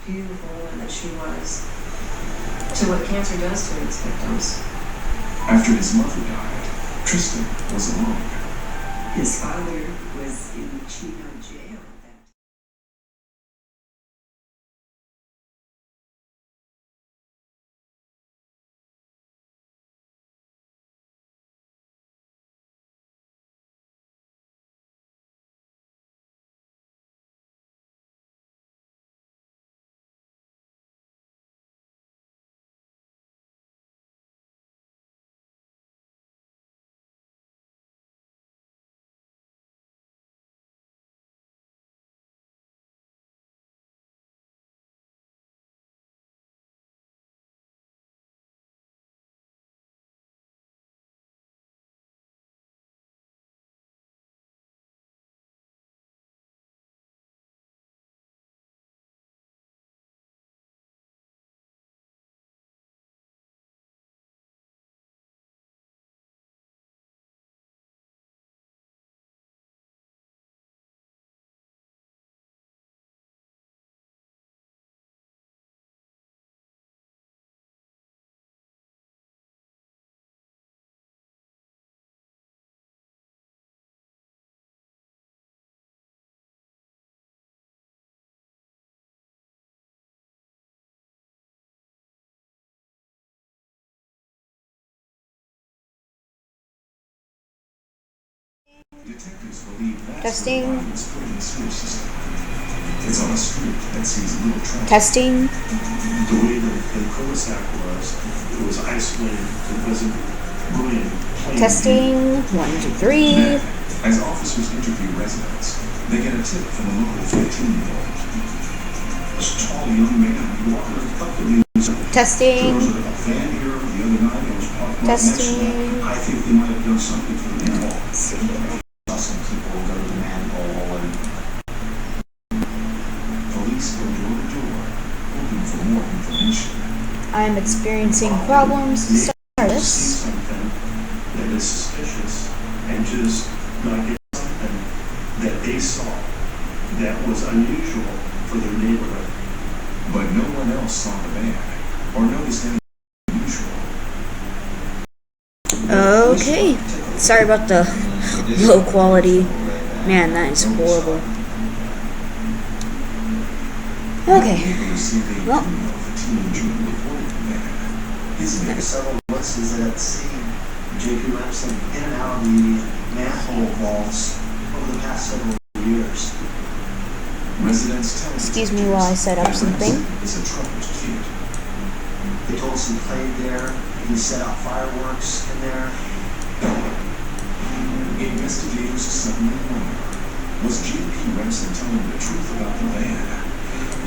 beautiful woman that she was, to what cancer does to its victims. After his mother died, Tristan was alone. His father was in Chino jail at that time. Detectives believe that's Testing. where the body was put in the sewer system. It's on a street that sees little traffic. Testing. The way the cul-de-sac was, it was isolated. It wasn't going in plain Testing. 1, 2, 3. Then, as officers interview residents, they get a tip from a local 15-year-old. This tall young man walking reluctantly. Testing. There was a van here the other night. It was parked right next to Testing. that. I think they might have done something for the animal. Let's see here. Some people go to the manhole and Police go door to door, looking for more information. I'm experiencing problems. Start see this. something that is suspicious and just not get something that they saw that was unusual for their neighborhood. But no one else saw the van or noticed anything unusual. Okay. Sorry about the low quality. Man, that is horrible. Okay. Well. Several witnesses that had seen J.P. Remsen in and out of the manhole vaults over the past several years. Residents tell Excuse me while I set up something. Is a troubled kid. They told us he played there, he set out fireworks in there. Investigators suddenly wonder, was J.P. Remsen telling the truth about the van?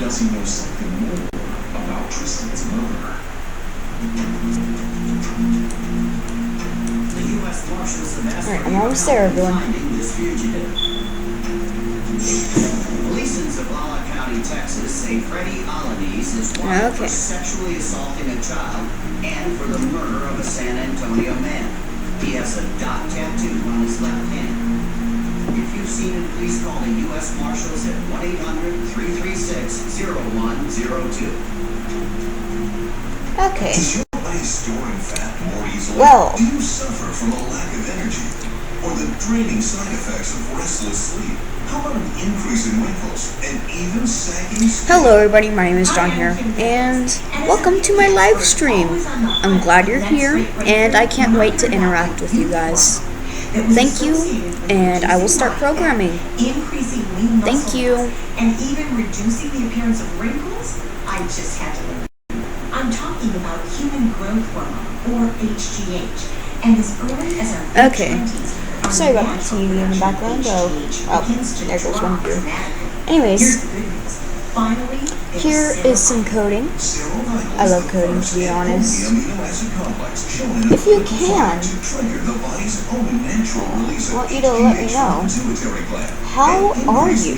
Does he know something more about Tristan's murder? The U.S. Marshals have Alright, I'm almost there, everyone. finding this fugitive. Police in Zavala County, Texas say Freddie Alanis is wanted for Okay. sexually assaulting a child and for the murder of a San Antonio man. He has a dot tattoo on his left hand. If you've seen him, please call the U.S. Marshals at 1-800-336-0102. Okay. Is your body storing fat more easily? Well. Do you suffer from a lack of energy? Or the draining side effects of restless sleep? How about an increase in wrinkles and even sagging skin? Hello everybody, my name is John here, and welcome to my live stream. I'm glad you're here, and I can't wait to interact with you guys. Thank you, and I will start programming. Thank you. And even reducing the appearance of wrinkles, I just had to learn. I'm talking about human growth hormone, or HGH, and as early as our Okay. 20s. Sorry about the TV in the background. Oh, there goes one here. Anyways, here is some coding. I love coding, to be honest. If you can, I want you to let me know, how are you? I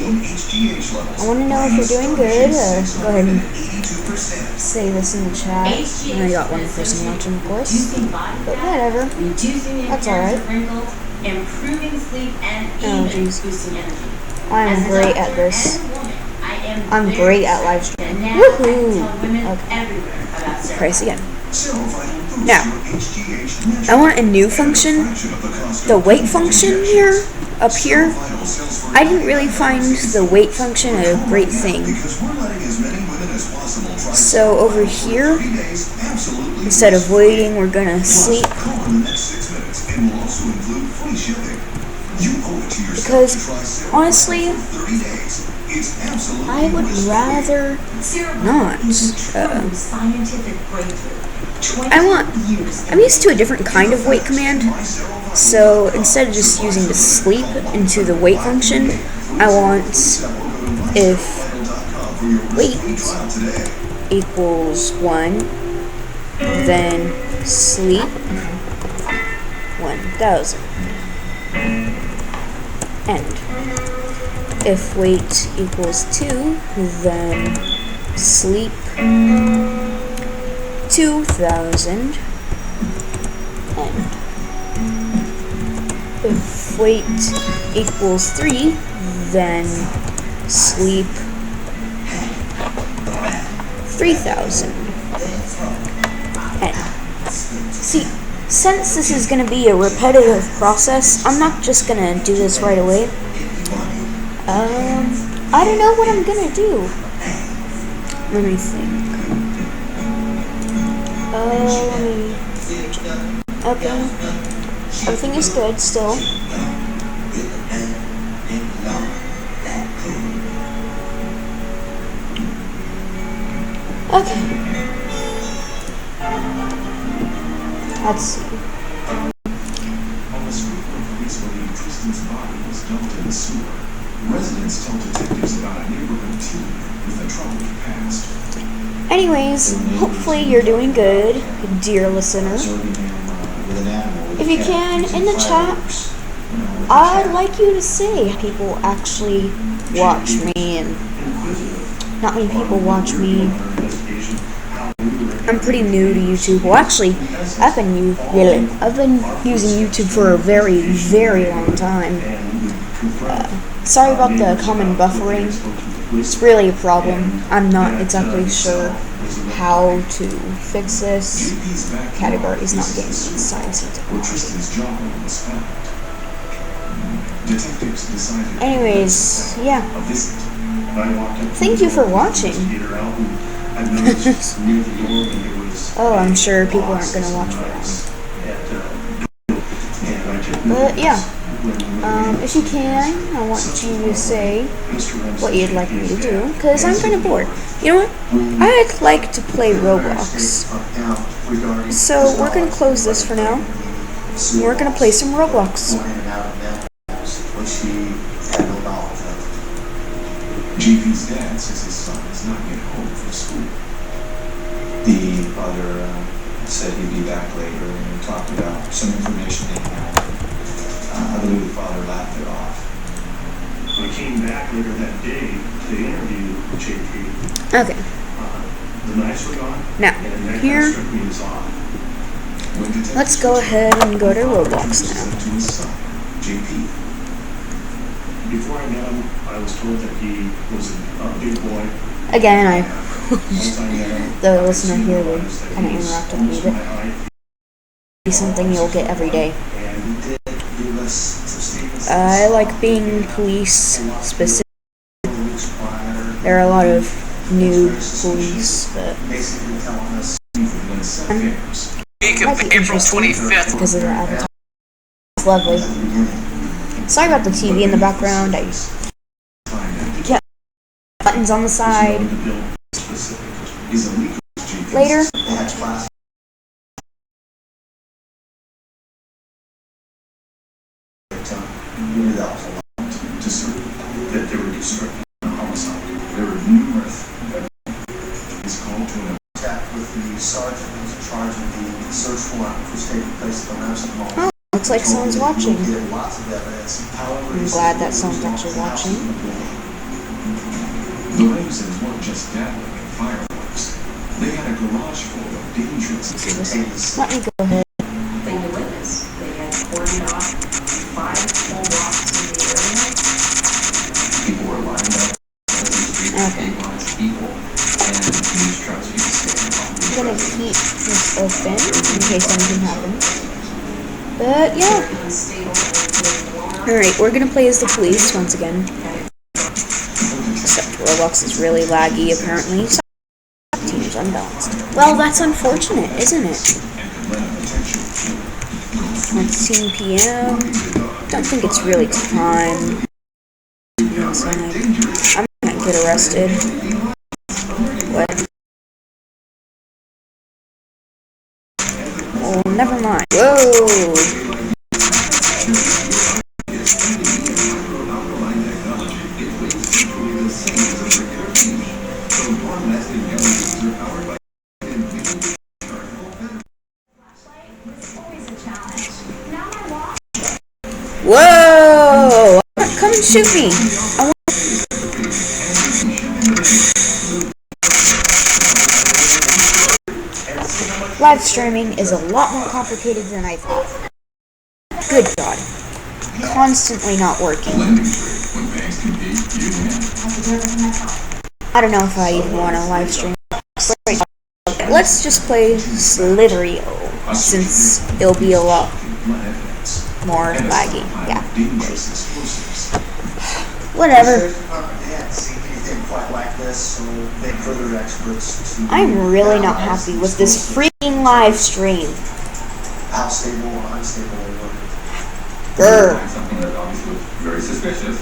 want to know if you're doing good. Go ahead and say this in the chat. I know you got one person watching, of course, but whatever. That's alright. Improving sleep and Oh, even jeez. boosting energy. I'm As a great doctor at this. and woman, I am I'm great at live streaming. Woohoo! Okay. Price again. Now, I want a new function. The weight function here, up here. I didn't really find the weight function a great thing. So over here, instead of waiting, we're gonna sleep. Because, honestly, I would rather not. I'm used to a different kind of wait command. So instead of just using the sleep into the wait function, I want if wait equals 1, then sleep 1000. End. If weight equals 2, then sleep 2000. End. If weight equals 3, then sleep 3000. End. See, since this is going to be a repetitive process, I'm not just going to do this right away. I don't know what I'm going to do. Let me think. Okay. Everything is good still. Okay. Let's see. On the street where police believe Tristan's body was dumped in the sewer, residents tell detectives about a neighborhood teen with a troubled past. Anyways, hopefully you're doing good, dear listener. If you can, in the chat, I'd like you to say how people actually watch me, and not many people watch me. I'm pretty new to YouTube. Well, actually, I've been using YouTube for a very, very long time. Sorry about the common buffering. It's really a problem. I'm not exactly sure how to fix this. Category is not getting science and technology. Anyways, yeah. Thank you for watching. Oh, I'm sure people aren't going to watch for long. But yeah. If you can, I want you to say what you'd like me to do, because I'm kind of bored. You know what? I'd like to play Roblox. So we're going to close this for now. We're going to play some Roblox. JP's dad says his son is not yet home from school. The father said he'd be back later, and we talked about some information they had. I believe the father laughed it off. When I came back later that day to interview JP, Okay. the knives were gone. Now, and that here, kind of struck me as odd. let's go ahead and go to Roblox now. To his son, JP. Before I met him, I was told that he was a big boy. Again, Once I met him, the listener here would kind of interact with me, but it's something you'll get every day. I like being police specific. There are a lot of new police, but Week of April 25th. because of the advertising. It's lovely. Sorry about the TV in the background. I kept buttons on the side. Later. That they were constructing a homicide. There were numerous. He's called to an Attack with the sergeant who's in charge of the search warrant for taking place at the Ramsey Mall. Looks like someone's watching. We get lots of evidence. I'm glad that someone's actually watching. The Ramsons weren't just dabbling in fireworks. They had a garage full of dangerous things. Let me go ahead. Thing to witness. They had cordoned off 5 whole blocks in the area. People were lined up. Okay. I'm gonna keep this open in case anything happens. But yeah. Alright, we're gonna play as the police once again. Except Roblox is really laggy apparently. Team's unbalanced. Well, that's unfortunate, isn't it? 14 PM. Don't think it's really time to be inside. I might get arrested. What? Oh, never mind. Whoa! Whoa! Come and shoot me! Live streaming is a lot more complicated than I thought. Good God. Constantly not working. I don't know if I even want to live stream. Let's just play Slitherio, since it'll be a lot more laggy. Yeah. Whatever. I'm really not happy with this freaking live stream. How stable or unstable they were. Grr. Something that obviously was very suspicious.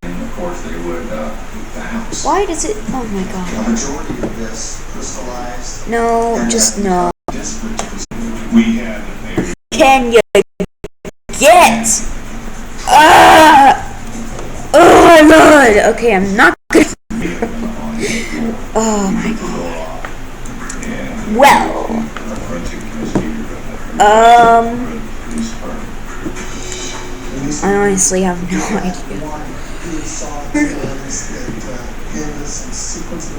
And of course they would the house. Why does it? Oh my God. The majority of this crystallized. No, just no. We had Can you get? Oh my God. Okay, I'm not good. Oh my God. Well. I honestly have no idea.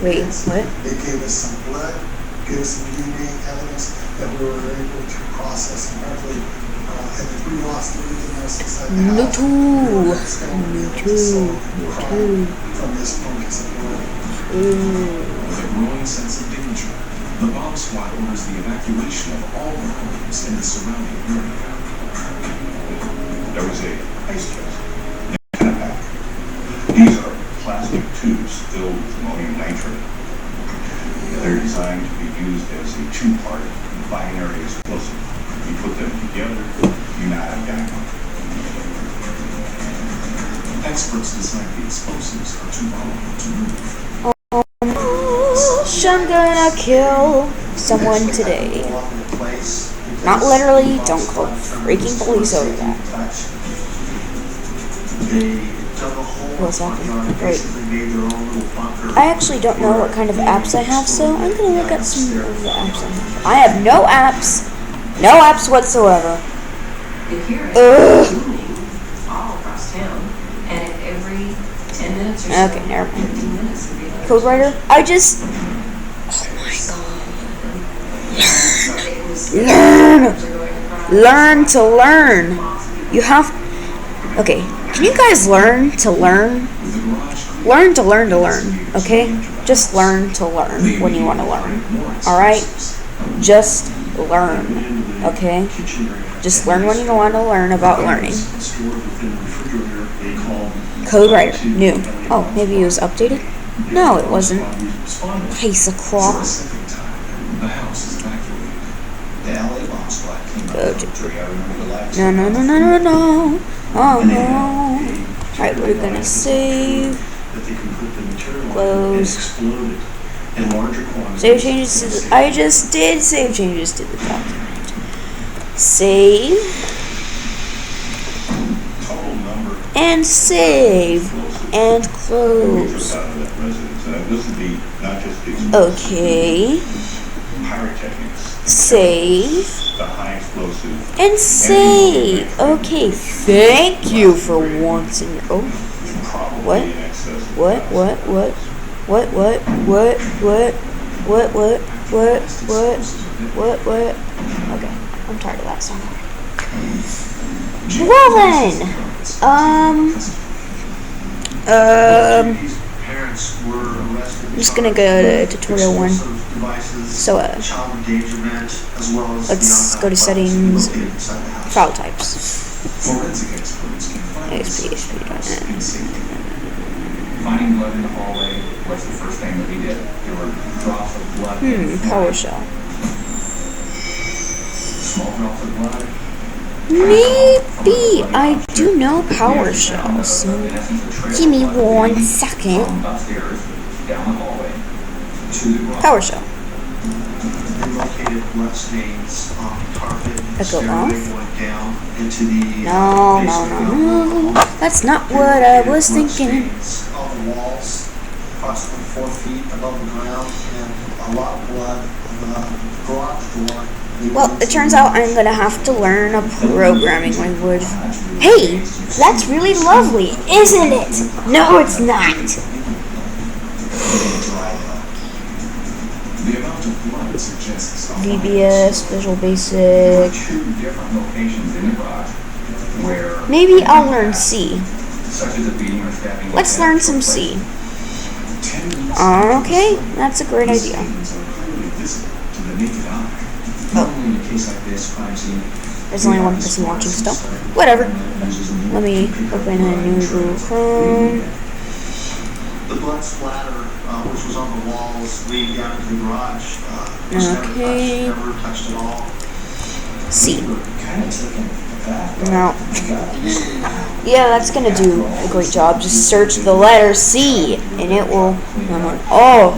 Wait, what? They gave us some blood, gave us some DNA evidence that we were able to process and hopefully, and if we lost everything else inside the house, from this point as a world. With a growing sense of danger, the bomb squad orders the evacuation of all the homes in the surrounding area. There was a ice chest in a pack. These are plastic tubes filled with ammonium nitrate. They're designed to be used as a two-part binary explosive. You put them together, you now have dynamite. Experts decide the explosives are too volatile to move. I'm gonna kill someone today. Not literally, don't call freaking police over that. What's happening? Great. I actually don't know what kind of apps I have, so I'm gonna look at some of the apps I have. I have no apps. No apps whatsoever. You hear it booming all across town, and every 10 minutes or so, Okay, never mind. 15 minutes, it'd be like Code Writer? I just... Learn to learn. You have... Okay, can you guys learn to learn? Learn to learn to learn, okay? Just learn to learn when you want to learn, alright? Just learn, okay? Just learn when you want to learn about learning. Code Writer, new. Oh, maybe it was updated? No, it wasn't. Piece of crap. Go to... No. Oh no. Alright, we're gonna save. Close. Save changes to the... I just did save changes to the document. Save. And save. And close. Okay. Save. And save. Okay, thank you for once in your... Oh. What? Okay, I'm tired of that song already. Well then, parents were arrested. I'm just gonna go to tutorial 1. So, child endangerment, as well as let's go to settings, file types. Forensic experts can find ASP.NET. in safety. Finding blood in the hallway was the first thing that we did. There were drops of blood. PowerShell. Small drops of blood. Maybe I do know PowerShell, so give me 1 second. Upstairs, down the hallway, to the garage. PowerShell. They located blood stains on the carpet. Echo off. Went down into the No. That's not what I was thinking. On the walls, approximately 4 feet above the ground, and a lot of blood on the garage door. Well, it turns out I'm gonna have to learn a programming language. Hey, that's really lovely, isn't it? No, it's not. The amount of blood suggests VBS, Visual Basic. Two different locations in the garage where Maybe I'll learn C. such as a beating or stabbing. Let's learn some C. 10 weeks Okay, that's a great idea. stains are clearly visible to the naked eye. Normally in a case like this, crime scene. There's only one person watching still. Whatever. Let me open a new Google Chrome. The blood splatter, which was on the walls leading down into the garage, was Okay. never touched at all. C. Kind of taken aback. No. Yeah, that's gonna do a great job. Just search the letter C, and it will. Oh,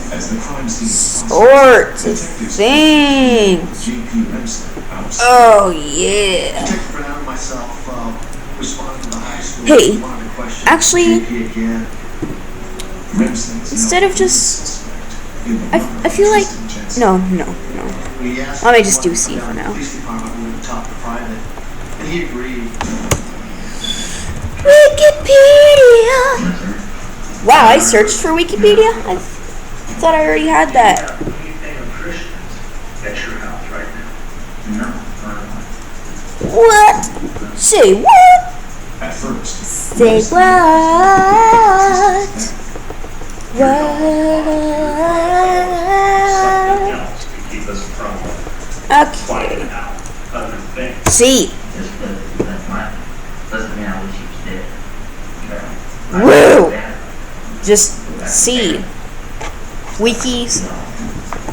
As the crime scene sorts of things. JP Remsen outside. Oh yeah. Detective Brown and myself responded to the high school. Hey, We wanted to question actually, JP again. Remsen is instead now of just, suspect in the I murder feel of like Tristan Jensen. no. We asked Let me just him do C what for the now. police department would top the private, and he agreed. Wikipedia. Wow, I searched for Wikipedia. I thought I already had that. Anything of Christians at your house right now? No. What? Say what? At first, Say what? Something What? else to keep us from Okay. finding out other things. C. Woo! Just C. Wikis.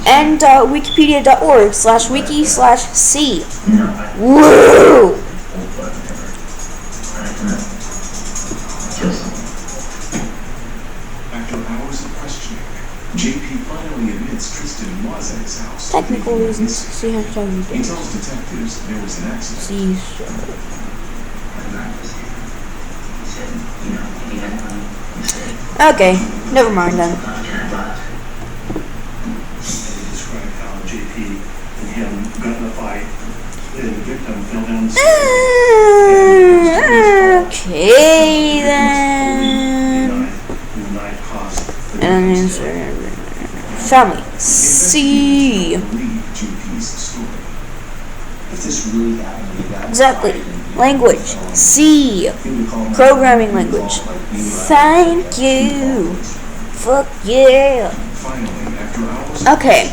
And wikipedia.org/wiki/C. Woo! after hours of questioning, JP finally admits Tristan was at his house. Technical reasons. See how to He tells detectives there was an accident. C. Okay, never mind then. They described how JP and him got in a fight, and the victim fell down the stairs. Okay then. The knife cost the And family. C. Believe JP's story. If this really happened, we got Exactly. Language. C. Programming language. Thank you. Fuck yeah. Finally, after hours of Okay.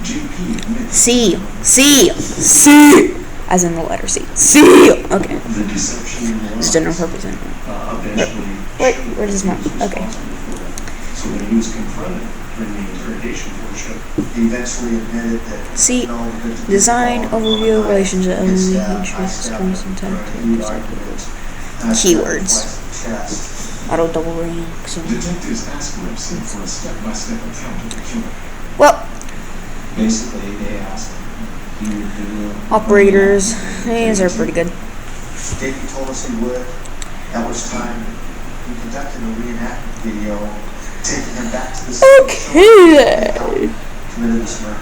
JP admits C. As in the letter C. C. Okay. The deception was Just general purpose. eventually Wait, where does my? Okay. so when he was confronted during the interrogation portion, He eventually admitted that C. not only did the Design, people overview, on relationship, his, interest, strengths, intent, keywords. Test. Auto double ranks. detectives ask Remsen for a step-by-step account of the killing. Well, Basically, they asked he would do operators. These are pretty good. Davey told us he would. At which time we conducted a reenactment video taking him back to the scene. Okay. Committed this murder.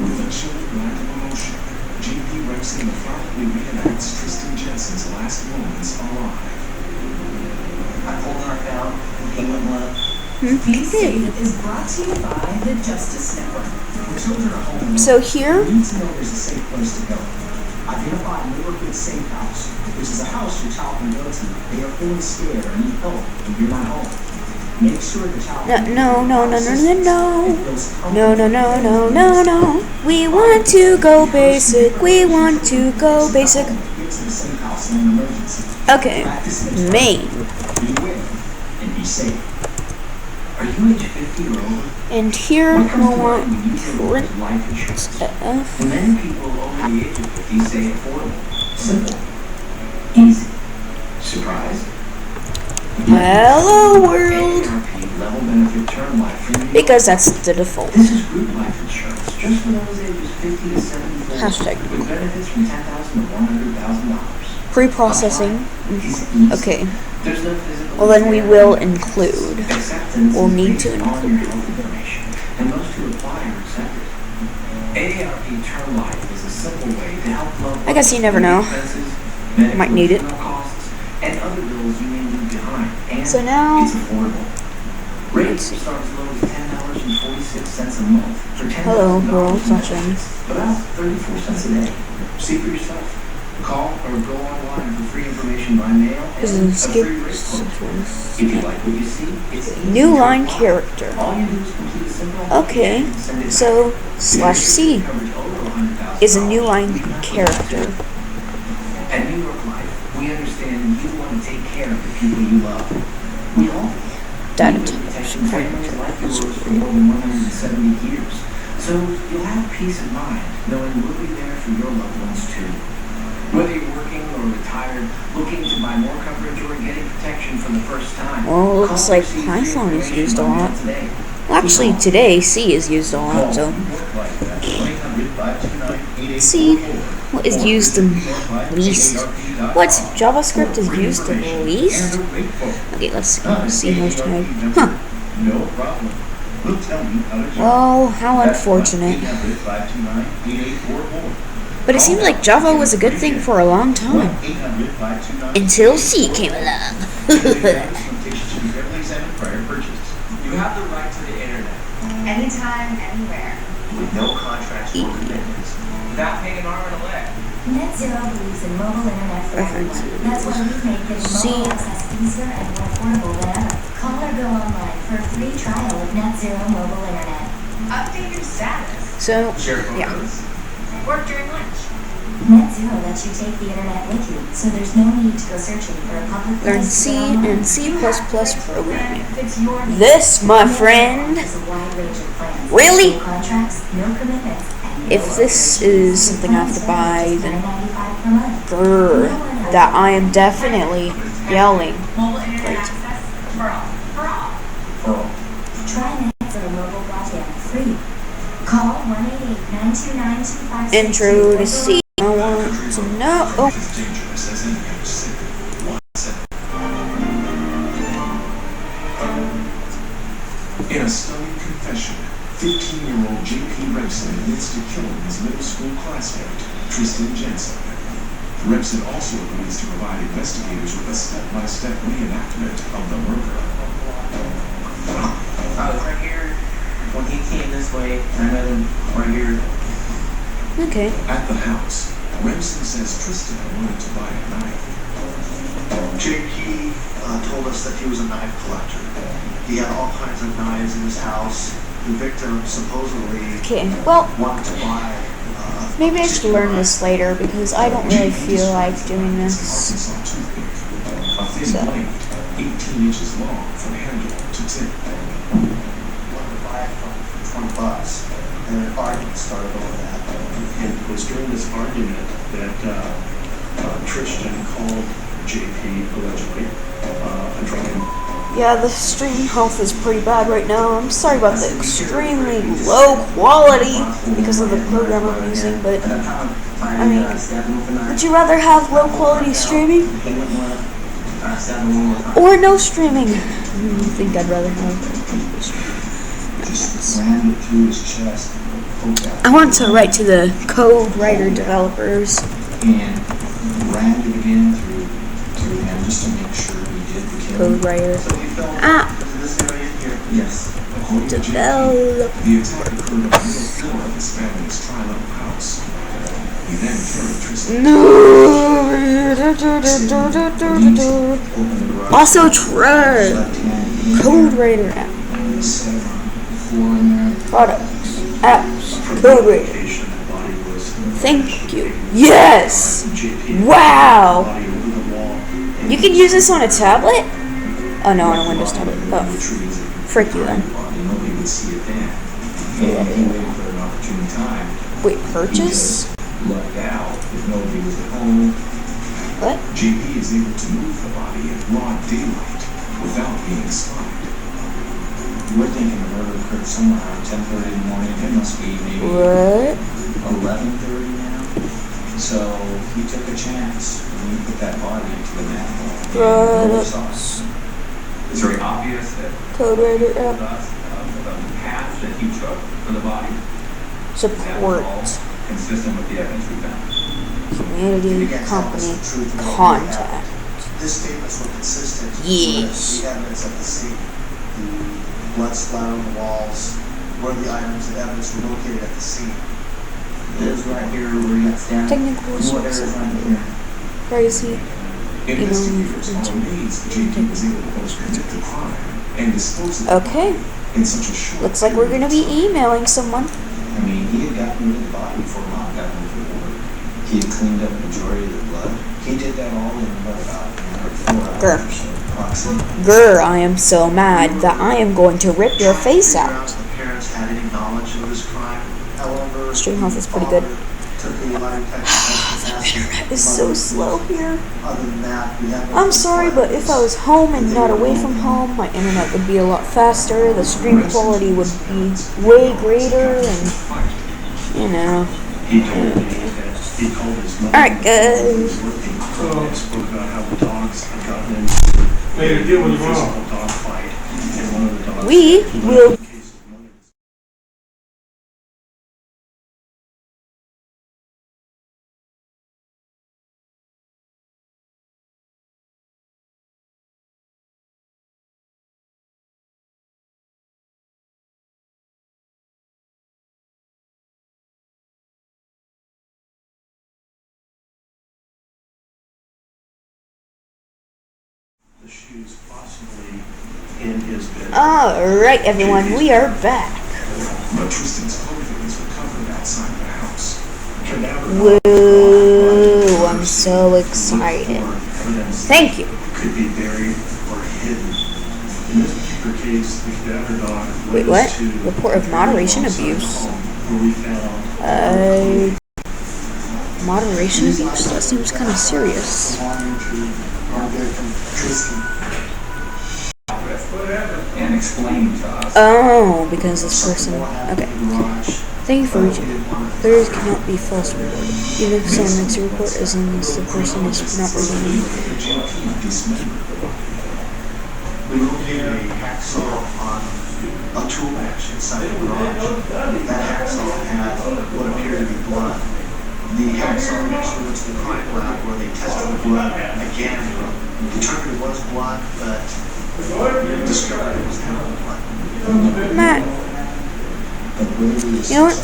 With a chilling lack of emotion, JP Remsen methodically reenacts Tristan Jensen's last moments alive. I pulled her down. He went left. Be Safe is brought to you by the Justice Network. When children are home, So here, you need to know there's a safe place to go. Identify Neighborhood Safe House, which is a house your child can go to. They are feeling scared or need help, and you're not home. Make sure the child No, no, no, no, no, no, no. feels No, no, no, no, no, no. We want to go basic. We want to go basic. Get to the safe house in an emergency. Okay. Main. beware and be safe. Are you age 50 or over? And here What comes we'll to want mind when you hear the word print life insurance? F. Many people over the age of 50 say affordable, simple, easy. Surprised? Hello world. AARP level benefit term life for you. Because that's the default. This is group life insurance, just for those ages 50 to 74. Hashtag. With benefits from $10,000 to $100,000. Pre-processing. It's easy. Okay. There's no physical Well, then we exam. will include. Acceptance We'll is need to based on include. your health information, and most who apply are accepted. AARP Term Life is a simple way to help loved I guess you never know. expenses, medical Might need it. funeral costs, and other bills you may leave behind. And So now- it's affordable. Rates see. start as low as $10.46 a month for $10,000 Hello world. Sunshine. about 34 cents a day. See for yourself. Call or go online for free information by mail This and a is skip. free rate quote. If you like what you see, it's easy New to line apply. character. All you do is complete a simple Okay. application and send it So back. slash C Coverage over $100,000 is a new line character. At New York Life, we understand you want to take care of the people you love. We all do. Data We've been type. protecting families like yours for more than 170 years. So you'll have peace of mind knowing we'll be there for your loved ones too. Whether you're working or retired, looking to buy more coverage or getting protection for the first time. Well, it looks call or like receive Python is free used a information lot. on today. Well, actually, today C is used a lot. So C what is used the least. What JavaScript is used the least? Okay, let's see hashtag. Huh. No problem. We'll tell you how to Oh, how unfortunate. But it seems like Java was a good thing for a long time. Until C came along. You have the right to the internet Anytime, anywhere. with no contracts or commitments. Without paying an arm and a leg. Net Zero believes in mobile internet for Reference. everyone. That's why we've made getting See. mobile access easier and more affordable than ever. Call or go online for a free trial of Net Zero mobile internet. Update your status. So Share yeah. photos. Work during lunch. Net Zero lets you take the internet with you, so there's no need to go searching for a public Learn place to C go online. and C++ programming. Fits your needs. This, my friend. Offers a wide range of plans. Really? No contracts, no commitments, and no If this is something I have to buy, then $9.95 per month. grr, that I am definitely yelling. Mobile internet Great. access for all. For all. Try Net Zero mobile broadband free. Call 1-888-929-2562. Intro to C. I want to know. Oh, As dangerous as any other sin. In a stunning confession, 15-year-old J.P. Remsen admits to killing his middle school classmate, Tristan Jensen. Remsen also agrees to provide investigators with a step-by-step reenactment of the murder. I was right here when he came this way, and I met him right here. okay. At the house, Remsen says Tristan wanted to buy a knife. JP told us that he was a knife collector. He had all kinds of knives in his house. The victim supposedly Okay, well, wanted to buy. maybe I should learn this later because I don't really feel like doing It's this. an Arkansas toothpick, a thin So. blade, 18 inches long from handle to tip. Wanted to buy it for $20, and an argument started over that. And it was during this argument that Tristan called JP allegedly and tried him. Yeah, the stream health is pretty bad right now. I'm sorry about the extremely low quality because of the program I'm using, but I mean, would you rather have low quality streaming or no streaming? I think I'd rather have. Just rammed it through his chest, poked out, I want to write to the code writer developers. and rammed it again through him just to make sure he did the killing. Code writer. So we filmed Ah, this area here. Yes. According to JP, develop. the attack occurred on the middle floor of his family's tri-level house. He then carried Tristan No. opened the garage Also, Trey. left hand Code Raider app. Products. Apps. Code Raider. Thank you. Yes! Wow! You can use this on a tablet? Oh no, on a Windows tablet. Oh. Frick you then. Wait, purchase? What? JP is able to move the body in broad daylight without being spotted. We're thinking the murder occurred somewhere around 10:30 in the morning. It must be maybe What? 11:30 now. So he took a chance when he put that body into the manhole. Products. It's very obvious that Code Raider the app. path that he took for the body is Support. consistent with the evidence we found. Community company contact. His statements were consistent Yes. with the evidence at the scene. The blood splatter on the walls, where the items and evidence were located at the scene. This right here where you got stabbed. Technical What area source. right here? Crazy. Investigators are amazed JP was able to both commit the crime and dispose of it Okay. in such a short Looks like we're gonna be emailing someone. I mean, he had gotten rid of the body before Mom got home from work. He had cleaned up the majority of the blood. He did that all in what, about 4 hours or so, approximately. Grr, I am so mad that I am going to rip your face out. The parents had any knowledge of this crime? However, Stream health is pretty good. took a lie detector test. It's so slow here. Other than that, we have. I'm sorry, but if I was home and not away from home, my internet would be a lot faster, the stream quality would be way greater, and, you know. He told me that he called his mother. Alright, guys. And spoke about how the dogs had gotten into a physical dog fight, and one of the dogs. We will. The shoes possibly in his bed. Alright, everyone, we are back. But Tristan's clothing is recovered outside the house. Woo, I'm so excited. Thank you. Could be buried or hidden. In this particular case, the cadaver dog Wait, led what? us to Report of moderation alongside abuse. the home where we found Moderation abuse? That seems kind of serious. Belonging to our victim, Tristan. And explain to us. Oh, because this person. Okay. Thank you for reaching out. Clearance cannot be false reported. Even if someone makes a report, as long as the person is not reading. We located a hacksaw on a tool bench inside the garage. That hacksaw had what appeared to be blood. The hacksaw actually went to the crime lab where they tested the blood again. Determined it was blood, but discovered it was animal blood. Matt, you know what?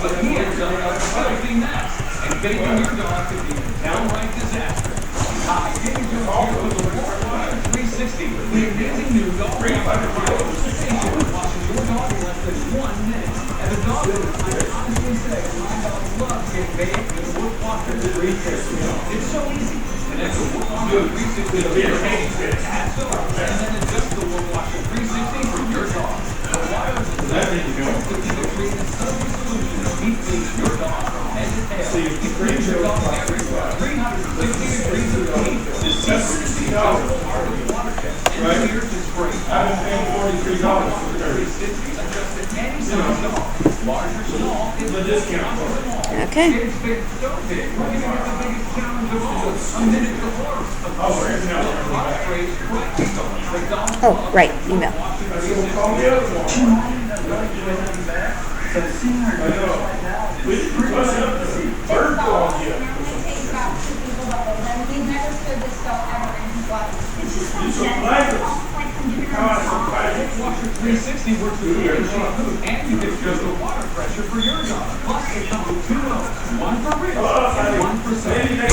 But he ends up developing that, and bathing your dog could be a downright disaster. Hi, James Jones here with the Warrior 360, the amazing new dog station, watching your dog in less than 1 minute. And the dog will, I can honestly say, my dog loves getting bathed in the Wood Walker 360. It's so easy. And that's the Wood Walker 360 for your hand. Add soap, and then adjust the Wood Walker 360 for your dog. The water is the best to create a solution that keeps your dog from head to tail. So you brings your dog everywhere. 360 degrees of heat. The secret is the part of the water jet. And the earth is great. I've been paying $43 for 360. Adjust to any size dog. Large or small, it's a discount. Okay. It's big, so big. We're giving it the biggest challenge of all. A minute to horse. Oh, right, email. Washer 360 works with the machine, and you can adjust the water pressure for your dog. Plus, it comes with 2 modes, one for rich and one for some. Now,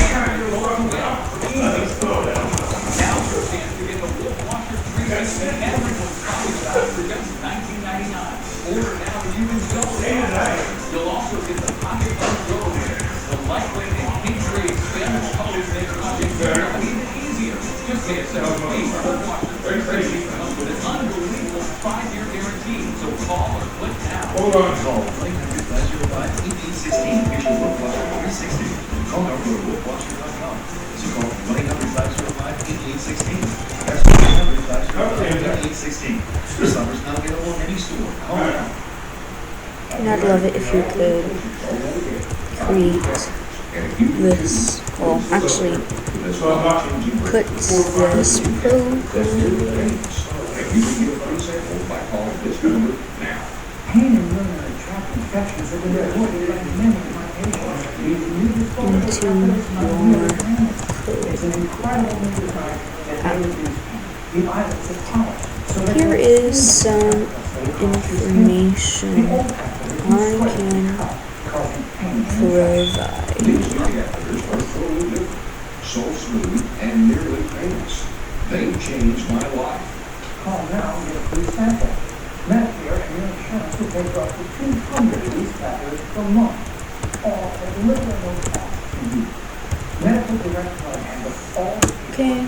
your chance to get the Wolf Washer 360 everyone's talking about for just $19.99. Order now and you can double the price. You'll also get the pocket control, the lightweight and heat-free expandable hose makes washing even easier. Just pay a separate fee. Wolf Washer 360 comes with an unbelievable 5-year guarantee. So call or click now. Hold on. Call 1-800-505-8816. Here's your Wolf Washer 360. Call now or go to wolfwasher.com. So call 1-800-505-8816. That's 1-800-505-8816. This number is not available in any store. Call now. And I'd love it if you could create this, well, actually, put this program. Pain and urinary tract infections have been reported by many of my patients. Into your It's an incredible new device that reduces pain. The islets of polish. Here is some information I can provide. These catheters are totally different, so smooth and nearly painless. They changed my life. Call now and get a free sample. Medicare and your insurance will pay for up to 200 of these catheters per month, all at little or no cost to you. Medical Direct Card handles all Okay.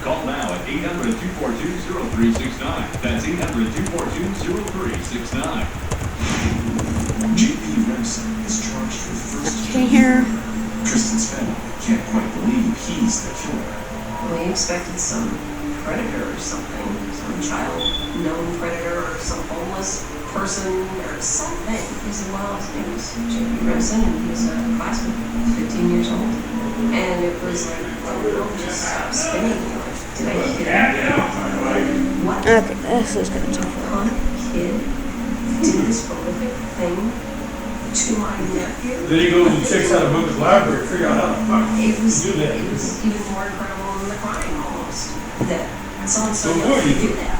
Call now at 800-242-0369. That's 800-242-0369. J.P. Remsen is charged for Okay, here. Tristan's family can't quite believe he's the killer. We expected some predator or something, some child known predator or some homeless person or something. He said, well, his name was J.P. Remsen and he's a classmate, 15 years old. And it was like, well, no, just stop spinning. Did I hit him? What? Okay, this is gonna take Punk kid did this horrific thing to my nephew. Then he goes and checks out a book at the library to figure out how the fuck It was do that. even more incredible than the crime almost. That someone so So young what do could you do that.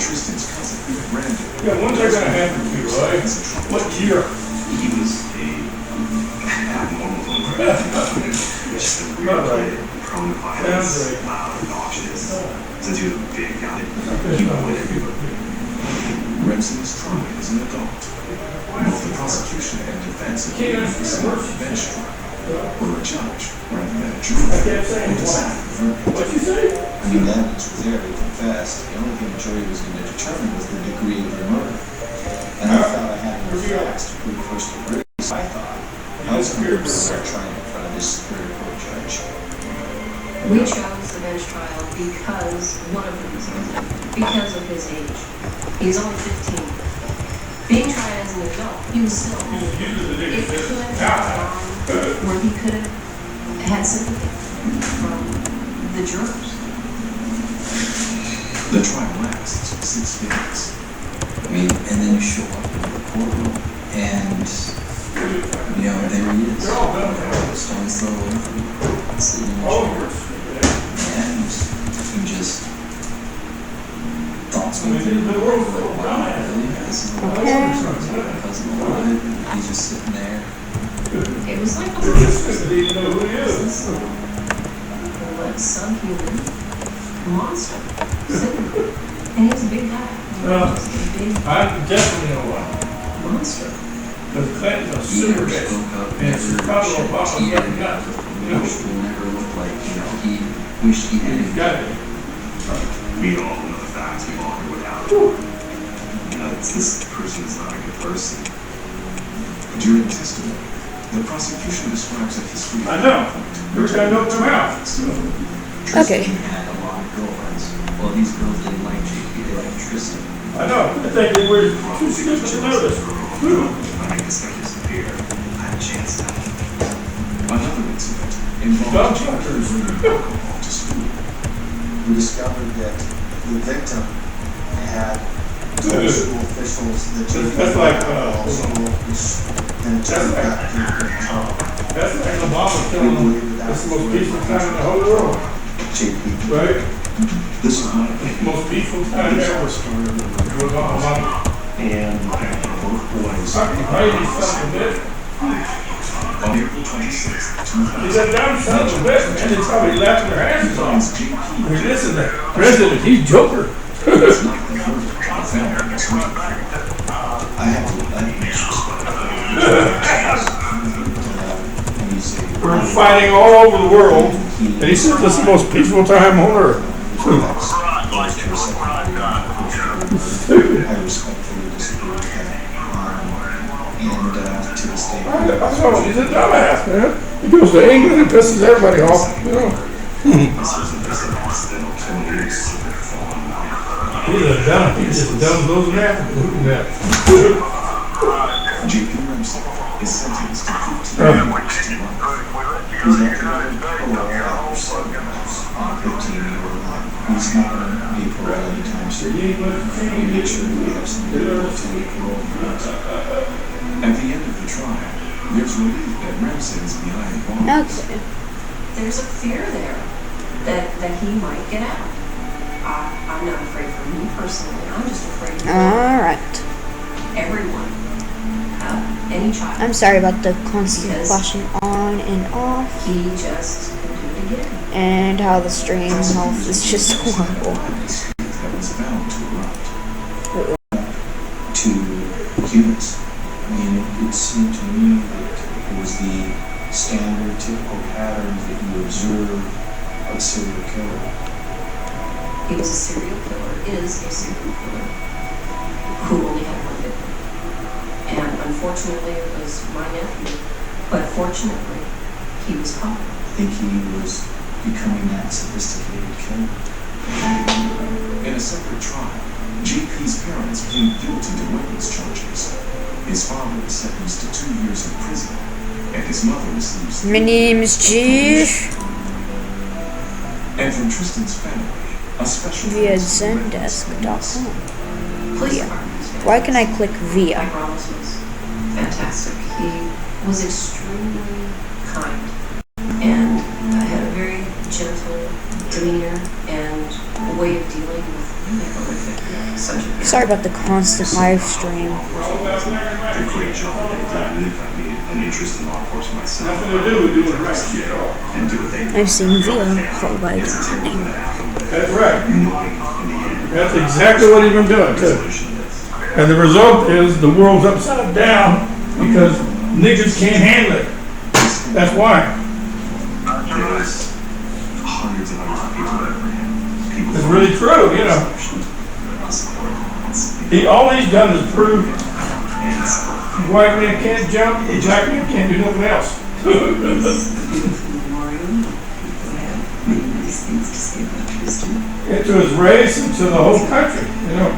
Tristan's cousin, Brandon. Yeah, when's that gonna happen to you, right? What year? He was a abnormal little just a weird kid, prone to violence, loud, obnoxious. Since he was a big guy, he wanted everybody. Remsen is tried as an adult. Both the prosecution and defense agreed to a bench trial, where a judge, rather than a jury, will decide the verdict. What'd you say? I mean, the evidence was there, he confessed. The only thing the jury was going to determine was the degree of the murder. And I thought I had enough facts to prove first degree. So I thought I was going to start trying in front of this Superior Court judge. We chose the bench trial because one of the reasons, because of his age. He's only 15. Being tried as an adult, he was still it could have gone where he could have had sympathy from the jurors. The trial lasts 6 days. I mean, and then you show up in the courtroom, and, you know, there he is. Stone's throw away from you, sitting in the chair. And you just thoughts going through your mind, like, wow, really? This is the last person who's my cousin alive, and he's just sitting there. It was like a subhuman monster sitting there. And he's a big guy. He's a big I definitely know why. monster. The Clintons are He super never rich. spoke up, And never Chicago shed a Obama tear, fucking got it. never looked like, you know, he wished he He's had got it. We all know the facts, we've all heard what happened. You know, this person is not a good person. During testimony, the prosecution describes a history of I know. conflict You're trying to open them out. Okay. Tristan had a lot of girlfriends. Well, these girls didn't like JP, they liked Tristan. I know. I think they were too stupid to know this. When I make this guy disappear, I had a chance now. Another incident Dog involved hunters. alcohol to school. We discovered that the victim had told school officials that That's like, also then it turned out to be trouble. That's like Obama telling them it's the most peaceful time in the whole world. JP, Right? This is my opinion. Most peaceful time This ever. all started when It was all money. and both boys Fucking crazy son of a bitch. on April 26th, He's a dumb son of a bitch, man. They probably laughing their asses off. JP I mean, listen, the president, he's Joker. was not converted to the family was looking for. I have to We're fighting all over the world, and he says this is the most peaceful time on earth. I respectfully disagree with that. And to this day, I know, he's a dumbass, man. He goes to England and pisses everybody off, you know. This isn't just an accidental killing, it's a fallen line. He's a dumb, he's just as dumb as those in Africa. Look at that. JP Remsen is sentenced to 15 years to life. he's not going to parole after 7 months on a 15-year line. He's not going to be paroled anytime soon. We make sure we have somebody to be paroled for us. At the end of the trial, there's relief that Remsen is behind bars. Okay. There's a fear there that he might get out. I'm not afraid for me personally. I'm just afraid for Alright. everyone. Any child. I'm sorry about the constant flashing on and off. He just can do it again. And how the stream health is just horrible. That was bound to erupt. To humans. I mean, it seemed to me that it was the standard, typical patterns that you observe of a serial killer. He was a serial killer, is a serial killer, who only had one victim. And unfortunately, it was my nephew. But fortunately, he was caught. I think he was becoming that sophisticated killer. In a separate trial, JP's parents plead guilty to weapons charges. His father was sentenced to 2 years in prison, and his mother receives. My name is Chief. And from Tristan's family, a special Via thanks to Zendesk.com. Police Via. department was Why can I click My via? promise was fantastic. He was extremely kind and had a very gentle demeanor and a way of dealing with really horrific subject. Sorry about the constant live stream. The great job that they did. I mean, an interest in law enforcement myself. Nothing to do with doing the right shit. And do what they do. I've seen via followed by It's a warning. That's right. knowing in the end. That's exactly what he's been doing, too. Resolution of this. And the result is the world's upside down because niggas can't handle it. That's why. There's hundreds and hundreds of people that apprehend. People It's really true, you know. All he's done is prove white men can't jump, black men can't do nothing else. And to his race and to the whole country, you know.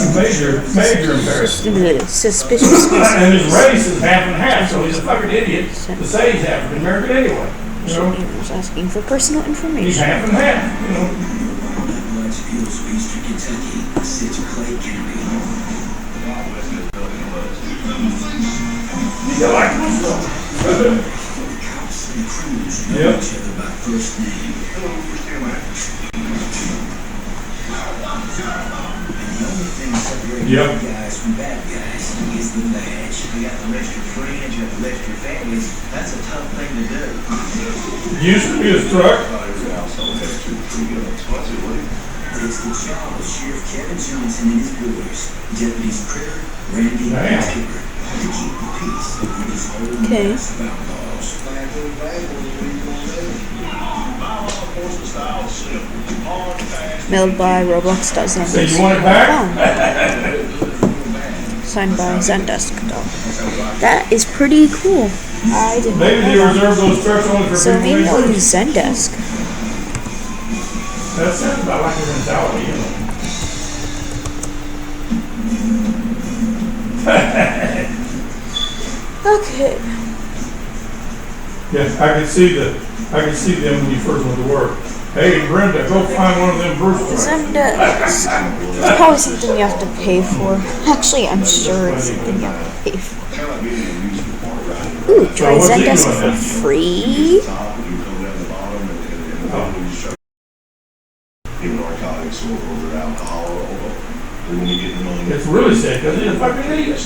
A major embarrassment. Suspicious. And his race is half and half, so he's a fucking idiot to say he's African American anyway. You know, Emails asking for personal he's information. half and half, you know. Eastern Kentucky, Citrus Clay County. You like myself. Cops and crews know Yep. each other by first name. And the only thing separating Yep. good guys from bad guys is the badge. You got to list your friends, you have to list your families. That's a tough thing to do. Used to be a truck. It's the job of Sheriff Kevin Johnson and his boys, Deputies Critter, Randy, Damn. and Tipper, to keep the peace with this whole Okay. mess of outlaws. Mailed by Say you want it back? Roblox.zendesk.com. Signed by Zendesk.com. That is pretty cool. I did not Maybe they know that. reserve those trucks only for So people maybe they I'll work. use Zendesk. That sounds about like a mentality, you know. Okay. Yeah, I can see them when you first went to work. Hey, Brenda, go find one of them Bruce trucks. Zendesk. It's probably something you have to pay for. Actually, I'm sure it's something you have to pay for. Ooh, try what's he Zendesk doing for then? free. Even narcotics or their alcohol or they're going to be getting money. It's really sick because he didn't fucking need it.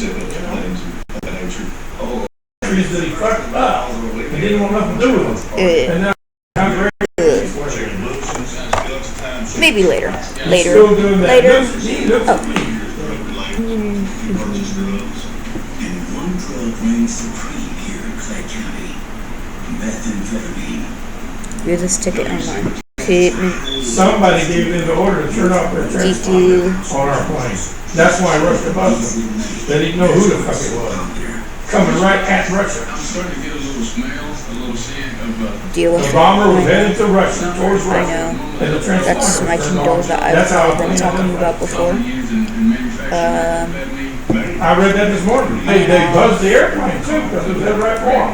Oh, Trees that he fucked up and didn't want nothing to do with them. And now, how great Maybe later. Later. still doing that. Later. He looks at me. And one drug reigns supreme here in Clay County. Methamphetamine. View this ticket online. Payment. Somebody gave in the order to turn off their transponder on our plane. That's why Russia buzzed them. They didn't know who the fuck it was. Coming right at Russia. I'm starting to get a little smell, a little scent of Deal with The it. bomber was headed to Russia, towards I Russia. know. And the transponder That's my turned Kindle off. that That's how I've been talking about before. I read that this morning. They buzzed the airplane too because it was headed right for them.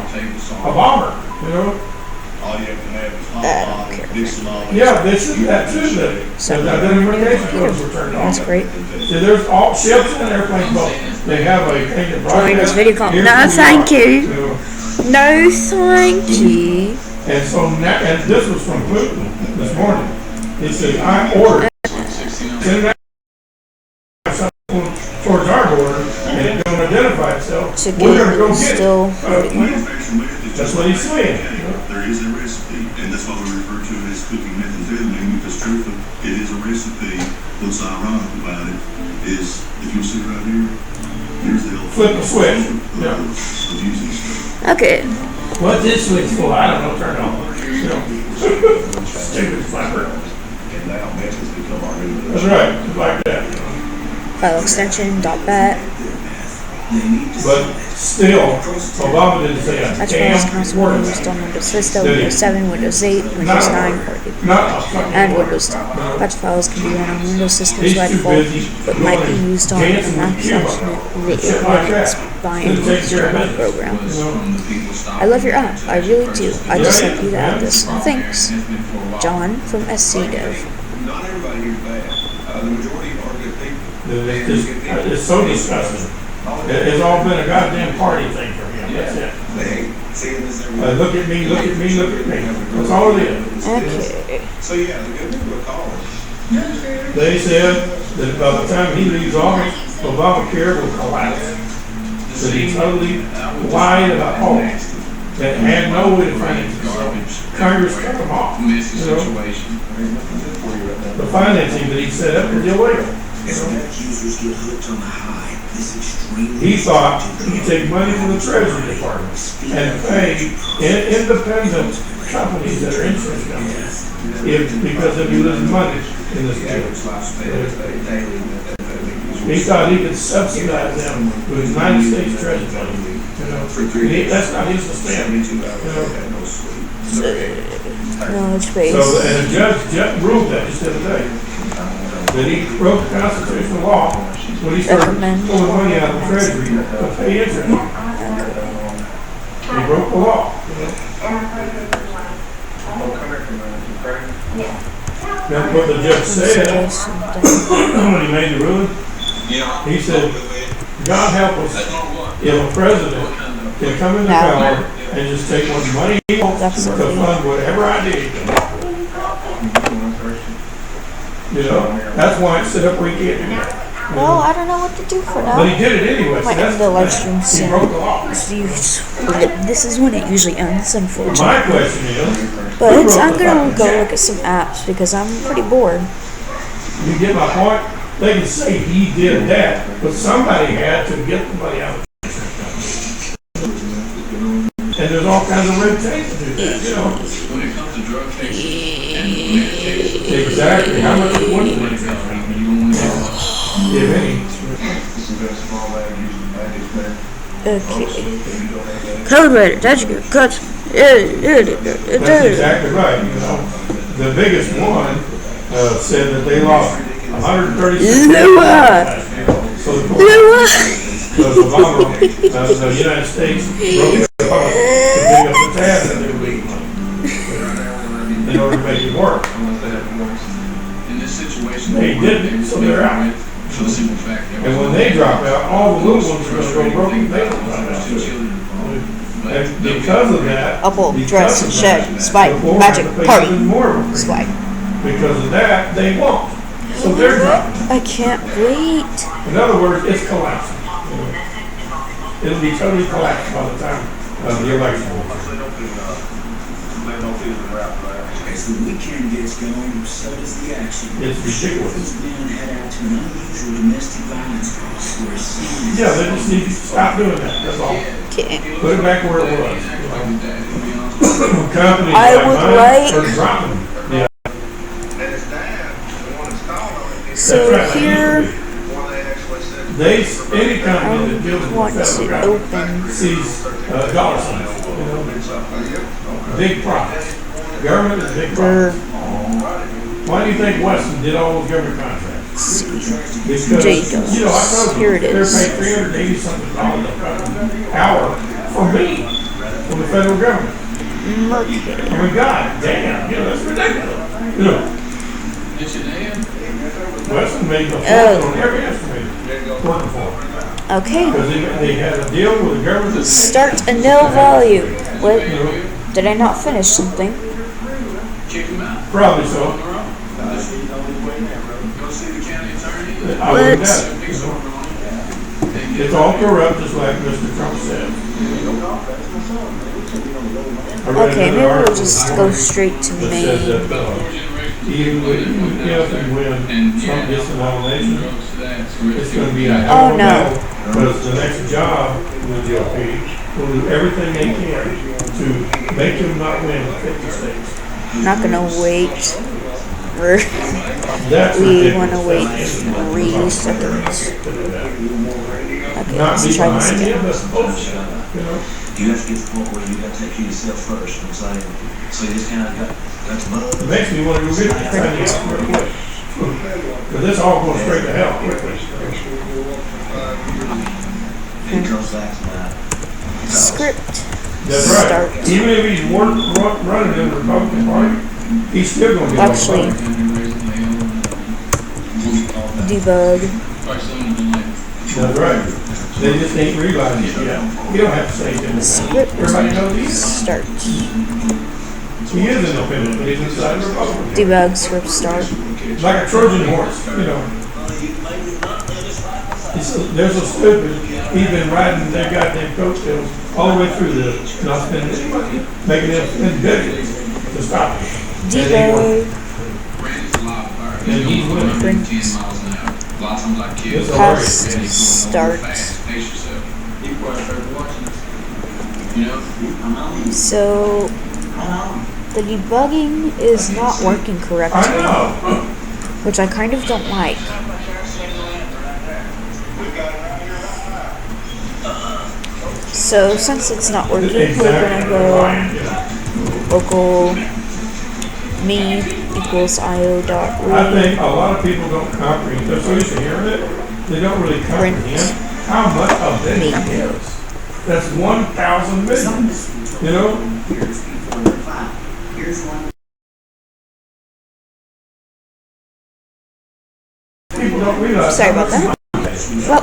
A bomber, you know. all you have to have is I don't care. Yeah, this is that too. The identification codes were turned on. That's great. See, there's all ships and airplanes both. They have a thing that Join this broadcasts. video call. Here's No, who we thank are. you. So, No, thank you. And so now, and this was from Putin this morning. He said, I ordered send something towards our border and it's going to identify itself. To We're going to go get get still. it. That's what he's saying. You know? There is a recipe, and that's why we refer to it as cooking methamphetamine, because truthfully, it is a recipe. What's ironic about it is, if you'll see right here, here's the Flip the switch. Yeah. of using stuff. Okay. What's this switch for? I don't know. Turn it on. You know. Stupid flapper. And now methods become our new. That's right. Just like that. File extension, .bat. But still, Obama didn't say a Touch files can also be damn used word. on Windows Vista, Windows 7, Windows 8, Windows 9, and Windows 10. Patch files can be run on Windows systems by default, but might be used on Microsoft Linux by an internal program. I love your app, I really do. I'd just like you to add this. Thanks. John from SCDev. Not everybody here's bad. The majority are good people. It's so disgusting. It's all been a goddamn party thing for him. That's it. They seeing this every Look at me, look at me, look at me. That's all it is. Okay. So yeah, the good people are calling. They said that by the time he leaves office, Obamacare will collapse. That he totally lied about all that. That had no way to finance it. Congress cut them off. You know, the financing that he set up is illegal. As meth users get hooked on the high, this extremely He thought he could take money from the Treasury Department and pay independent companies that are insurance companies because they'd be losing money in this deal. He thought he could subsidize them with United States Treasury money. You know, that's not his stand. You know. Knowledge base. So, and the judge ruled that just the other day. That he broke the constitutional law when he started pulling money out of the Treasury to pay interest. He broke the law. You know? That's what the judge said when he made the ruling. He said, God help us if a president can come into power and just take what money he wants to fund whatever idea he can. You know, that's why it's set up where he can't do that. Well, I don't know what to do for now. But he did it anyway. Might end the live stream He soon. broke the law. This is when it usually ends, My unfortunately. question is, But who wrote I'm the gonna fucking go check? look at some apps because I'm pretty bored. You get my point? They can say he did that, but somebody had to get the money out of the insurance company. And there's all kinds of red tape to do that, you know. When it comes to drug cases and meth cases, Exactly. How much would the insurance company, if any? Okay. Code writer, that's good. Cut. That's exactly right, you know. The biggest one said that they lost 136 So the Obama, the United States broke the law to pick up the tab that they were leaving in order to make it work. in this situation, They didn't, so they're out. for the simple fact that And when they drop out, all the little ones are going to go broke and they don't drop out two too. children involved, but And because of that, Uphold, because dress, of shed, that, spike, the poor magic, have to pay party, even more of a swag. premium. Because of that, they won't. So they're dropping. I can't wait. In other words, it's collapsing. It'll be totally collapsed by the time of the election. As the weekend gets going, so does the action. It's ridiculous. These men head out to an unusual domestic violence call where a scene is Yeah, they just need to stop doing that. That's all. Okay. Put it back where it was. Companies I like would mine like- are dropping. Yeah. So That's right. here, Any company that deals with want the federal to government open. sees dollar signs, you know, big profits. Government is big They're profits. Why do you think Weston did all those government contracts? Because, Jacobs. you know, I told you, Here it they're is. paid $380-something an hour for me from the federal government. Mercury. I mean, God damn, you know, that's ridiculous. You know, Weston made a fortune on every estimator working for them. Okay. Because they had a deal with the government. Start a nil value. What? Did I not finish something? Probably so. I wouldn't doubt it. It's all corrupt, just like Mr. Trump said. Okay, maybe we'll just go straight to That main. said that, even if and when Trump gets the nomination, it's going to be a hell Oh, of a no. battle. Because the next job with the GOP will do everything they can to make him not win 50 states. Not gonna wait. We wanna wait 3 seconds. Okay, Not let's be try this behind him, again. that's bullshit, you know? You have to get to the point where you got to take care of yourself first. I'm saying, so you just kind of got to move. It makes me want to go get the tiny house real quick. Because it's all going straight to hell quickly. It comes back to that. Script. That's right. Start. Even if he's running in the Republican Party, he's still going to get Actually, all the money. debug. That's right. They just ain't realizing it yet. You don't have to say it. Script. Everybody knows he's Start. He is independent, but he's inside the Republican. Debug. Script. Start. Like a Trojan horse, you know. They're so stupid. He's been riding their goddamn coattails all the way through this, not spending any money, making them spend billions to stop it. Debug. And he's winning. Print. It's Past. hilarious. Start. So the debugging is not working I correctly, know. which I kind of don't like. So since it's not working, we're gonna go local me equals io dot I read. think a lot of people don't comprehend. They're so used to hearing it, they don't really comprehend how much a billion is. That's 1,000 million. You know? Years before the file. Here's one. People don't realize. Sorry how about much that. money- Well,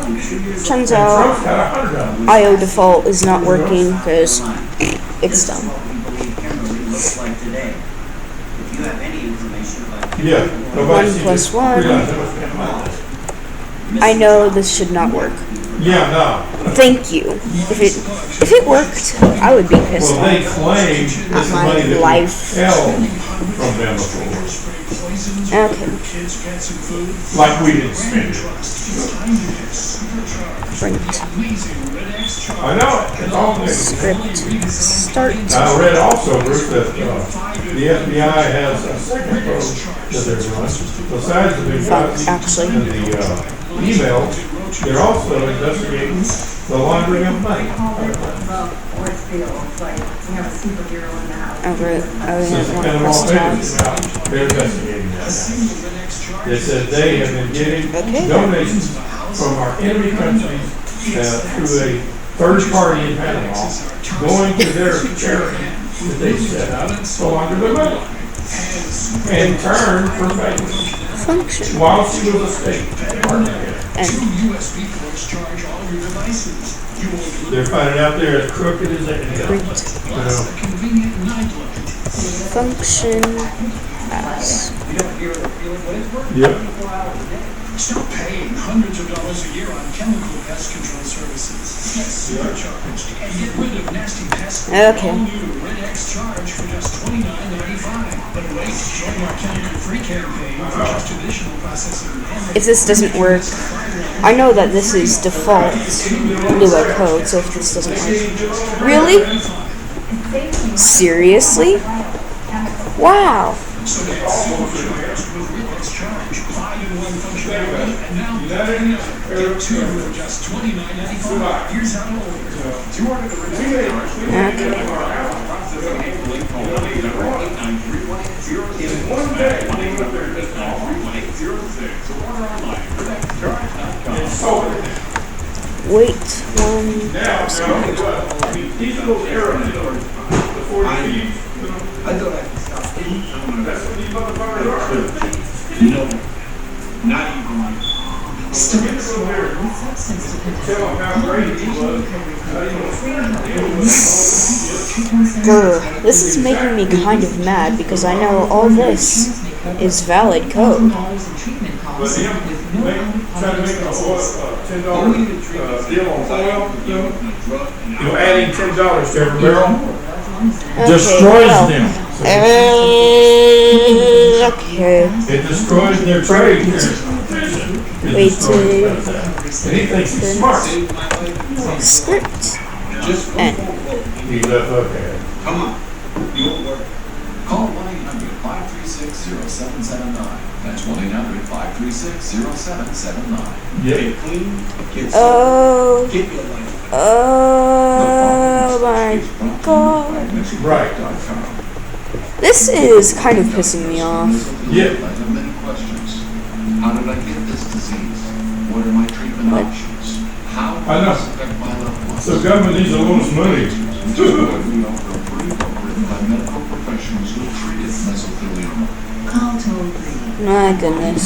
turns And out Trump's got $100. IO default is not working because it's This is dumb. what we believe Kimberly looks like today. If you have any information about Yeah. nobody 1 seems plus to 1. realize how much damn money it is. I know this should not work. Yeah, no. Thank you. If it worked, I would be pissed Well, they off. claim this is my money that life. we held from them before. Okay. Like we didn't spend it. Print. I know it. It's all there. Script. Start. I read also, Bruce, that the FBI has a second probe that they're running. Besides the big guys Actually. and the emails, they're also investigating the laundering of money. Over it. Since the Panama Papers came out, they're investigating that now. They said they have been getting Okay. donations from our enemy countries through a third party in Panama, going to their charity that they set up to launder their money. In turn for payment. Function. While she was a state partner. And They're finding out they're as crooked as they can go. Function as. Yep. Stop paying hundreds of dollars a year on chemical pest control services. Get supercharged and get rid of nasty pests. Okay. All new Red X charge for just $29.95. But wait, join our chemical-free campaign for just additional processing. If this doesn't work, I know that this is default Lua code, so if this doesn't work. Really? Seriously? Wow. So get supercharged with Red X charge. 5-in-1 functionality, and now get 2 for just $29.95. Here's how to order. To order the Red X charge, In one day, Wait 1 now, second. these little arrows, before you leave, I thought I could stop. that's what these motherfuckers are. No, not even. Storage water with substance Tell them how great it was. Grr. This is making me kind of mad because I know all this is valid code. But him, trying to make a $10 deal on oil, adding $10 to every barrel destroys well. them. Okay. It destroys their trade. Wait till And he thinks he's smart. script and He's a fuckhead. Come on. You won't work. Call 1-800-536-0779. That's 1-800-536-0779. Yeah. Get clean, get oh get your life. my god. Right. This is kind of pissing me off. Yeah. I have many questions. How did I get this disease? What are my treatment options? How I know. does it affect my loved ones? So government needs to loan us money. Which is why we offer a free book written by medical professionals who have treated mesothelioma. Call toll free My goodness.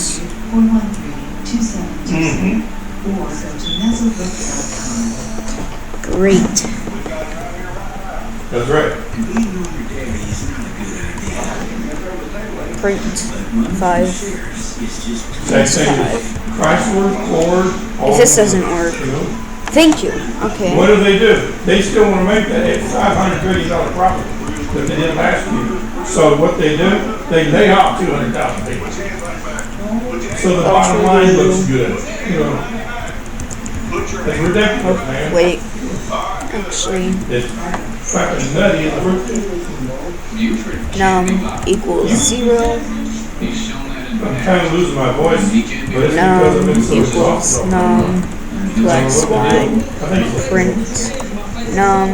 413-2727 or go to mesobook.com. Great. That's right. Print 5. Same thing with Chrysler, Ford. If this doesn't work, thank you. Okay. What do? They still want to make that $500 billion profit that they did last year. So what they do, they lay off 200,000 people. So the bottom line looks good. You know, it's ridiculous, man. Wait. Actually, It's fucking nutty in the root. num equals 0. I'm kind of losing my voice, but it's because I've Num been so equals soft. num plus 1. Print num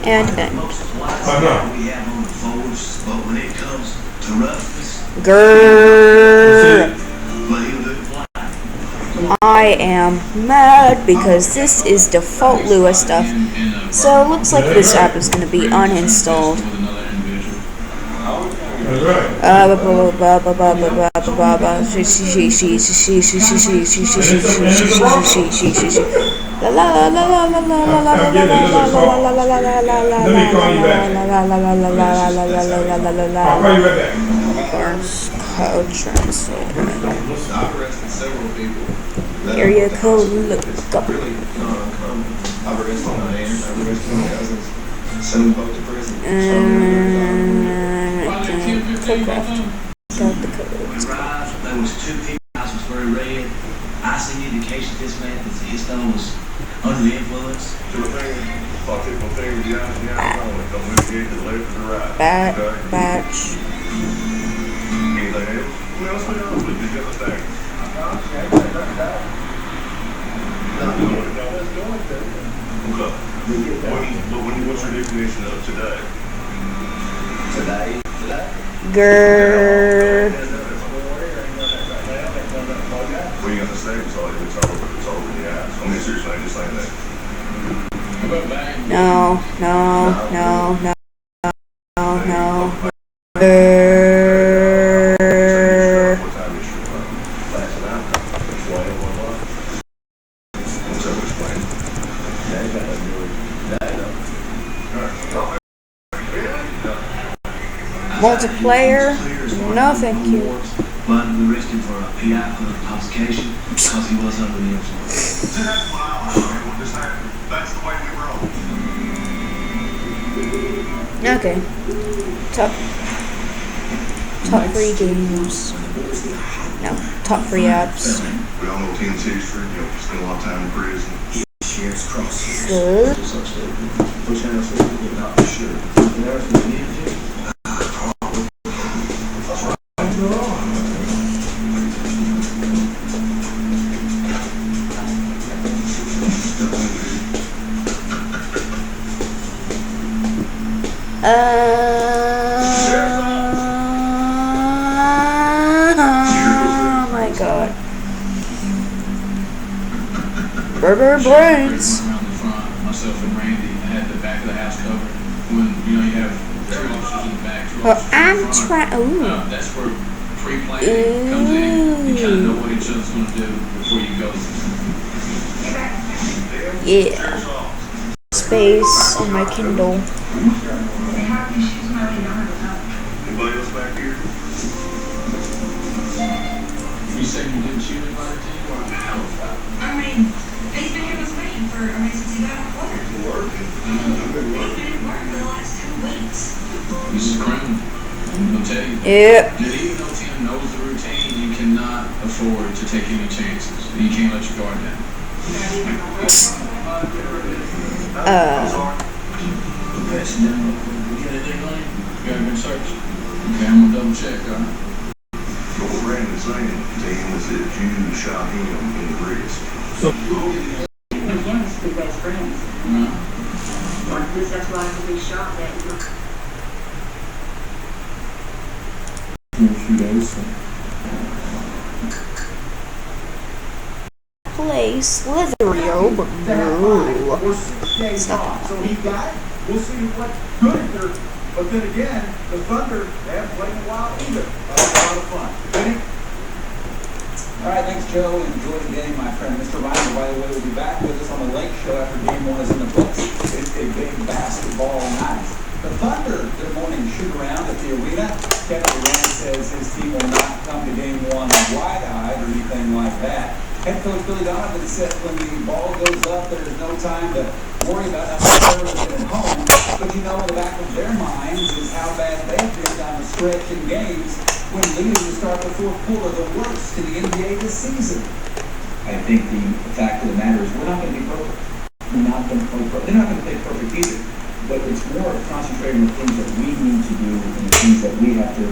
and end. I'm not. Grrr. I am mad because this is default Lua stuff. So it looks like this app is going to be uninstalled. That's right. I'll call you right back. Code translator. Area code look up. I've arrested my aunt, I've arrested my cousins, sent them both to prison. Codecraft. Got the code. When we arrived, there was 2 people. The house was very red. I seen indication this man, his stone was under the influence. Batch. What's your definition of today? Today? Grrr. Well, you got the same, it's all in the ass. I mean, seriously, I'm just saying that. No. Grrr. Multiplayer? No, thank you. But we arrested for a PI for intoxication because he was under the influence. See, that's what I like when this happened. That's the way we roll. Okay. Top 3 games. No, top 3 apps. We all know Tennessee history. You know, spent a lot of time in prison. Shares crosshairs. Good. Push out so we can get out for sure. And everything we need to do. Oh my god. Burger brains. Around the front, myself and Randy had the back of the house covered. When you have 2 officers in the back, 2 Well, officers I'm in the front. trying. Ooh. That's where pre-planning comes in. You kind of know what each other's going to do before you go. Yeah. Space on my Kindle. Anybody else back here? You say you didn't shoot anybody to you? I mean, he's been here with me since he got out of work. Working. He's been at work for the last 2 weeks. This is criminal. I'm going to tell you. Yep. And even though Tim knows the routine, you cannot afford to take any chances. You can't let your guard down. You got a good search? Okay, I'm going to double check, alright? What Brandon's saying to him is that you shot him in the wrist. We used to be best friends. Like this, that's why I be shot that night. In a few days. Play Slitherio, but no. We're 6 days Stop. off, so he got it. We'll see what good they're. But then again, the Thunder, they haven't played in a while either. That was a lot of fun. Vinny? All right, thanks, Joe. Enjoy the game, my friend. Mr. Reiner, by the way, will be back with us on the Lake Show after Game 1 is in the books. It's a big basketball night. The Thunder, their morning shoot around at the arena. Kevin Durant says his team will not come to Game 1 wide-eyed or anything like that. Head coach Billy Donovan said when the ball goes up, there's no time to worry about how the players get at home. But you know, in the back of their minds is how bad they've been down the stretch in games when leading to start the 4th quarter, the worst in the NBA this season. I think the fact of the matter is we're not going to be perfect. We're not going to play perfect. They're not going to play perfect either. But it's more concentrating on the things that we need to do and the things that we have to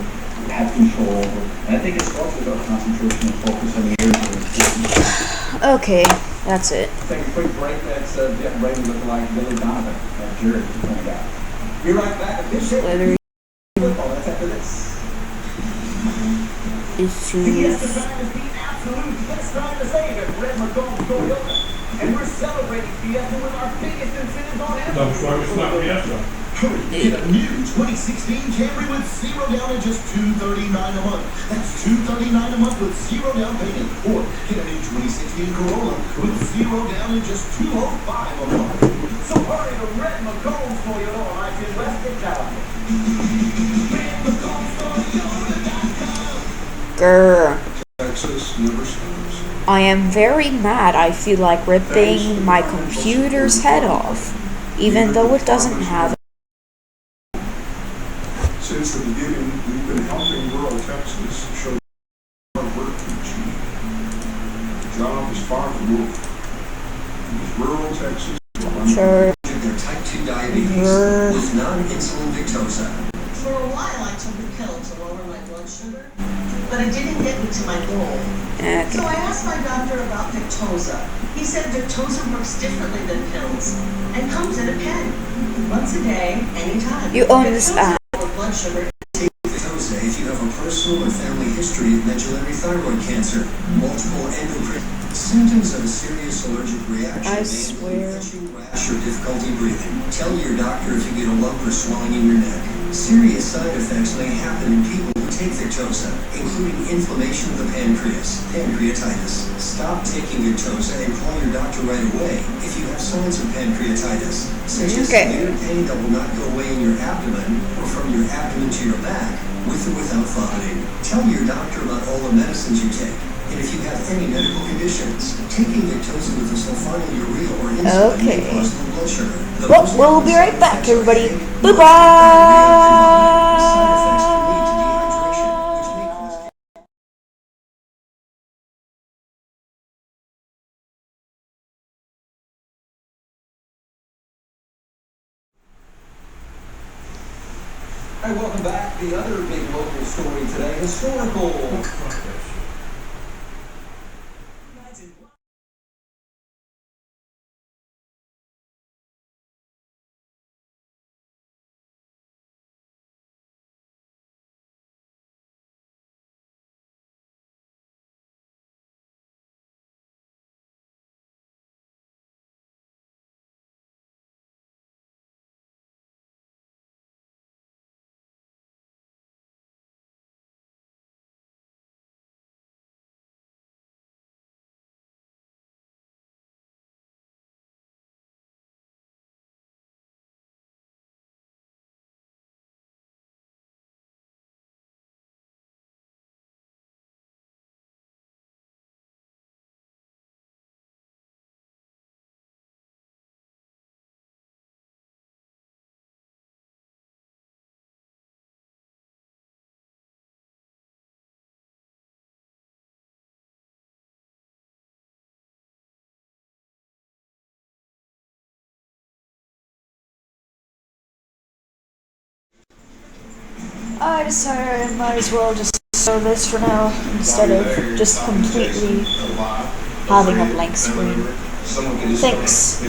have control over. And I think it starts with our concentration and focus on the areas that are important. Okay, that's it. Take a quick break. That's Jeff Brady looking like Billy Donovan, as Jared pointed out. Be right back. A big Slitherio football. That's after this. issues. The time is the absolute best time to save at Red McComb Toyota. And we're celebrating Fiesta with our biggest incentives on ever. Don't fuck, it's not Fiesta. Hurry, get a new 2016 Camry with 0 down and just $239 a month. That's $239 a month with 0 down payment. Or get a new 2016 Corolla with 0 down and just $205 a month. So hurry to Red McComb Toyota on I-10 West in California. Grr. Texas never stops. I am very mad. I feel like ripping my computer's head off, even though it doesn't have it. Since the beginning, we've been helping rural Texas show hard work to achieve. The job is far from over. Because rural Texas Sure. Their type 2 diabetes with non-insulin Victoza. For a while, I took a pill to lower my blood sugar, but it didn't get me to my goal. Okay. So I asked my doctor about Victoza. He said Victoza works differently than pills and comes in a pen. Once a day, anytime. You own this Victoza app. lower blood sugar. Take Victoza if you have a personal or family history of medullary thyroid cancer, multiple endocrine symptoms of a serious allergic reaction. I may swear. include itching, rash, or difficulty breathing. Tell your doctor if you get a lump or swelling in your neck. Serious side effects may happen in people who take Victoza, including inflammation of the pancreas, pancreatitis. Stop taking Victoza and call your doctor right away if you have signs of pancreatitis, such as severe pain that will not go away in your abdomen or from your abdomen vitamin to your back, with or without vomiting. Tell your doctor about all the medicines you take. And if you have any medical conditions, taking Victoza with a sulfonylurea or insulin may cause low blood sugar. Well, we'll be right back, everybody. Bye-bye! All right, welcome back. The other big local story today, historical. I decided I might as well just show this for now instead of just completely having a blank screen. Thanks.